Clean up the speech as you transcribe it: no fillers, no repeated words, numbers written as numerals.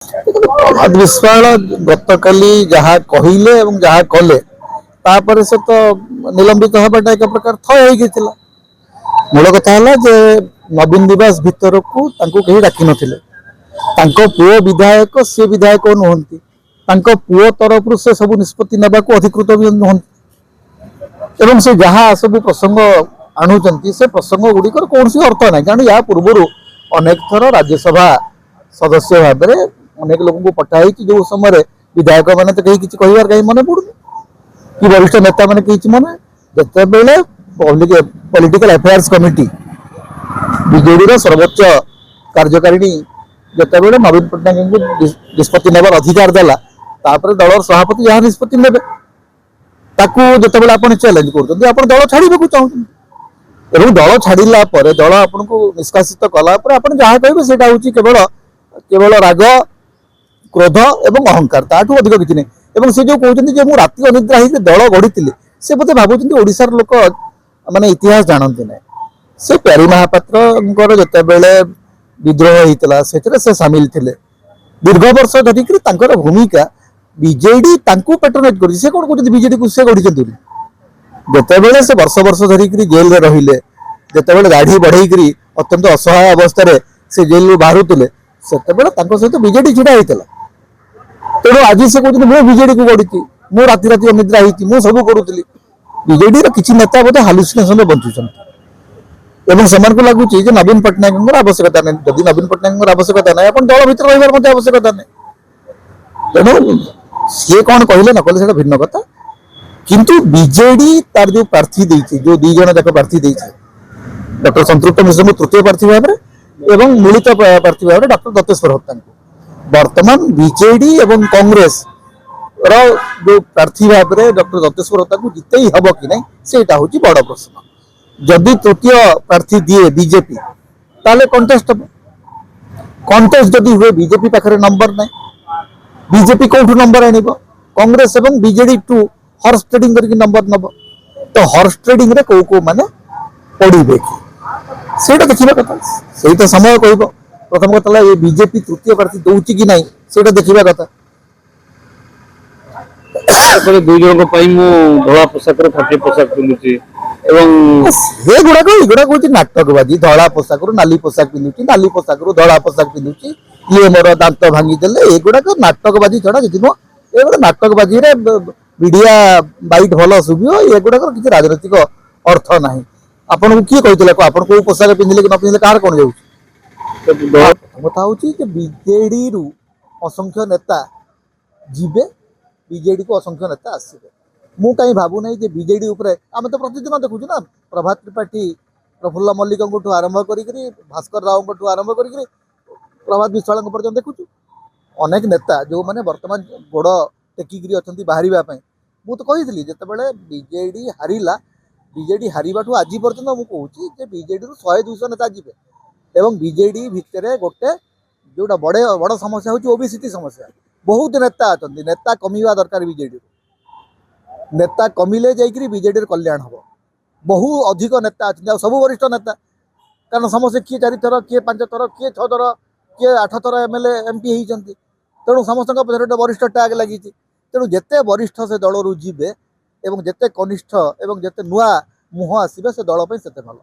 प्रभात विश्वाल गतकाली जहाँ कहले जहाँ कले तापर से तो निलंबित हवाटा एक प्रकार थय हो मूल कथा है जे नवीन निवास भितर को कहीं डाक नथिले पुओ विधायक सी विधायक नुहति पुओ तरफ से सब निष्पत्ति नेबा को अधिकृत भी नुहति एवं से जहाँ सब प्रसंग आणुचंती से प्रसंग गुड़िकर कौन अर्थ ना कारण या पूर्व अनेक थर राज्यसभा सदस्य भाव में अनेक लोगों को पठाई कि जो समय विधायक मैंने तो कहीं किसी कहार कहीं मन पड़ुनि कि वरिष्ठ नेता मैंने कहीं मन जिते public political affairs committee BJD सर्वोच्च कार्यकारिणी जिते नवीन पट्टनायक को निष्पत्ति नेबार अधिकार देला दल सभापति जहाँ निष्पत्ति ने जो चैलेंज कर दल छाड़ा चाहते दल छाड़ा दल आपन को निष्कासित कलापर आप जहाँ कहे से केवल केवल राग क्रोध एवं अहंकार ताठू अधिक किसी नहीं से जो कहते राति अनिद्रा होकर दल गढ़ी से बोधे भावुं ओडार लोक माने इतिहास जानते ना से प्यारी महापात्र जिते बड़े विद्रोह होता से सामिल थे दीर्घ वर्ष धरिक भूमिका बीजेडी पेट्रोनाइज कर कौन कहते बीजेडी को से गढ़ी जिते से वर्ष वर्ष धरिक जेल में रहिले जिते दाढ़ी बढ़ई अत्यंत असहाय अवस्था से जेल बाहर से सहित बीजेडी छिड़ा होता तेणु आज से कहते मुझे बीजेडी को गढ़ी मु राति राति अनिद्रा होती सब करुली बीजेडी किसी नेता बोधे हालुसिनेसन बंचुंट से लगुच नवीन पट्टनायक आवश्यकता नहीं जदि नवीन पट्टनायक आवश्यकता नहीं आप दल भर रही आवश्यकता नहीं तेणु सी कौन कहले न कहले भिन्न कथा किंतु बीजेडी तार जो प्रार्थी देती जो दी जन जाक प्रार्थी देती डॉक्टर संतृप्त मिश्र को तृतीय प्रार्थी भाव में मिलित प्रार्थी भाव में डॉक्टर दत्तेश्वर हत्या वर्तमान बीजेडी एवं कांग्रेस जो प्रार्थी भाव में डॉक्टर दत्तेश्वर हत्या को जिते ही हम कि नहीं सेटा हूँ बड़ प्रश्न जदि तृतीय प्रार्थी दिए बीजेपी ताले कंटेस्ट हम कंटेस्ट जदि हुए बीजेपी पाखे नंबर ना बीजेपी कौटू नंबर आने कांग्रेस एवं बीजेडी टू हॉर्स ट्रेडिंग करके नंबर नब तो हॉर्स ट्रेडिंग रे को माने पड़े कि सेटा देखा कथा से तो समय कह प्रथम कथा ये बीजेपी तृतीय प्रार्थी दौची कि नहीं से देखा कथा दुई जन धला पोशाक फाटी पोशाक पिंधुची गुड़ाक हूँ नाटकबाजी धला पोशाक नाली पोशाक पिंधुची नाली पोशाक धला पोशाक पिंधुची ये मोर दांत भांगीदेले एगुड़ाक नाटकबाजी छड़ा कि ये गोटे नाटकबाजी मीडिया बाइट भल शुभ एगुड़ाक किसी राजनैतिक अर्थ ना आपन को किए कहते आपन को पोशाक पिंधिले कि न पिंधिले कहार कौन जाऊँ कथा हूँ बीजेडी रु असंख्य नेता जीवे बीजेडी को असंख्य नेता आसवे मु कहीं भावु ना बीजेडी आम तो प्रतिदिन देखु ना प्रभात त्रिपाठी प्रफुल्ल मल्लिक आरंभ कर भास्कर राव आरंभ कर प्रभात विश्वाल पर्यटन देखु अनेक नेता जो मैंने वर्तमान गोड़ टेकिकी अच्छा बाहर मु तो कही जिते बीजेडी हारिला बीजेडी हारिबाठू आज पर्यटन मुझे बीजेडी रु 100-200 नेता जीवे एवं बीजेडी भितर गोटे जोटा बड़ समस्या हूँ ओबीसीटी समस्या बहुत नेता अच्छा नेता कमिवा दरकार बीजेडी नेता कमिले जाइए बीजेडी कल्याण हम बहु अधिक नेता अच्छा सब वरिष्ठ नेता कारण समस्त किए 4 थर किए 5 थर किए 6 थर किए 8 थर एमएलए एमपी होती तेणु समस्त पछरे गोटे वरिष्ठ टैग लगी तेणु जिते वरिष्ठ से दल रु जीवे एवं जिते कनिष्ठ एवं जिते नुआ मुह आसवे से दल से भल।